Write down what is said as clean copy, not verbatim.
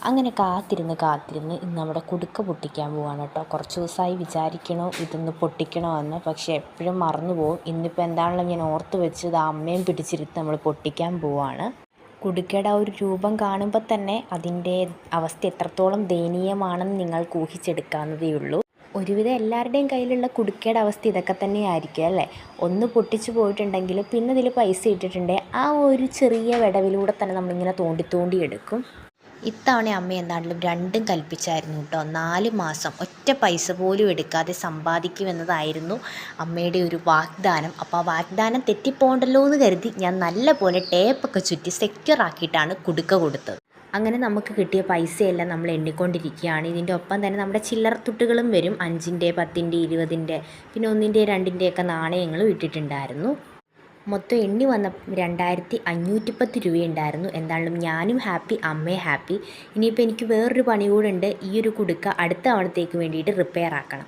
അങ്ങനെ കാത്തിരുന്ന് ഇന്ന് നമ്മുടെ കുടുക്ക പൊട്ടിക്കാൻ പോവാണ് കേട്ടോ. കുറച്ച് ദിവസമായി വിചാരിക്കണോ ഇതൊന്ന് പൊട്ടിക്കണോ എന്ന്, പക്ഷേ എപ്പോഴും മറന്നു പോകും. ഇന്നിപ്പോൾ എന്താണല്ലോ ഞാൻ ഓർത്ത് വെച്ചത്, അമ്മയും പിടിച്ചിരുത്ത് നമ്മൾ പൊട്ടിക്കാൻ പോവാണ്. കുടുക്കയുടെ ആ ഒരു രൂപം കാണുമ്പോൾ തന്നെ അതിൻ്റെ അവസ്ഥ എത്രത്തോളം ദയനീയമാണെന്ന് നിങ്ങൾക്ക് ഊഹിച്ചെടുക്കാവുന്നതേ ഉള്ളൂ. ഒരുവിധം എല്ലാവരുടെയും കയ്യിലുള്ള കുടുക്കയുടെ അവസ്ഥ ഇതൊക്കെ തന്നെയായിരിക്കും അല്ലേ. ഒന്ന് പൊട്ടിച്ചു പോയിട്ടുണ്ടെങ്കിൽ പിന്നെ ഇതിൽ പൈസ ഇട്ടിട്ടുണ്ടെങ്കിൽ ആ ഒരു ചെറിയ വിടവിലൂടെ തന്നെ നമ്മളിങ്ങനെ തോണ്ടി എടുക്കും. ഇത്തവണ അമ്മ എന്താണെങ്കിലും രണ്ടും കൽപ്പിച്ചായിരുന്നു കേട്ടോ. 4 മാസം ഒറ്റ പൈസ പോലും എടുക്കാതെ സമ്പാദിക്കുമെന്നതായിരുന്നു അമ്മയുടെ ഒരു വാഗ്ദാനം. അപ്പോൾ ആ വാഗ്ദാനം തെറ്റിപ്പോണ്ടല്ലോ എന്ന് കരുതി ഞാൻ നല്ല പോലെ ടേപ്പൊക്കെ ചുറ്റി സെക്യൂർ ആക്കിയിട്ടാണ് കുടുക്ക കൊടുത്തത്. അങ്ങനെ നമുക്ക് കിട്ടിയ പൈസയെല്ലാം നമ്മൾ എണ്ണിക്കൊണ്ടിരിക്കുകയാണ്. ഇതിൻ്റെ ഒപ്പം തന്നെ നമ്മുടെ ചില്ലറ തുട്ടുകളും വരും. 5-ൻ്റെ 10-ൻ്റെ 20-ൻ്റെ പിന്നെ 1-ൻ്റെ 2-ൻ്റെ നാണയങ്ങളും ഇട്ടിട്ടുണ്ടായിരുന്നു. മൊത്തം എണ്ണി വന്ന 2510 രൂപയുണ്ടായിരുന്നു. എന്തായാലും ഞാനും ഹാപ്പി, അമ്മയും ഹാപ്പി. ഇനിയിപ്പോൾ എനിക്ക് വേറൊരു പണി കൂടെ ഉണ്ട്. ഈ ഒരു കുടുക്ക അടുത്ത തവണത്തേക്ക് വേണ്ടിയിട്ട് റിപ്പയർ ആക്കണം.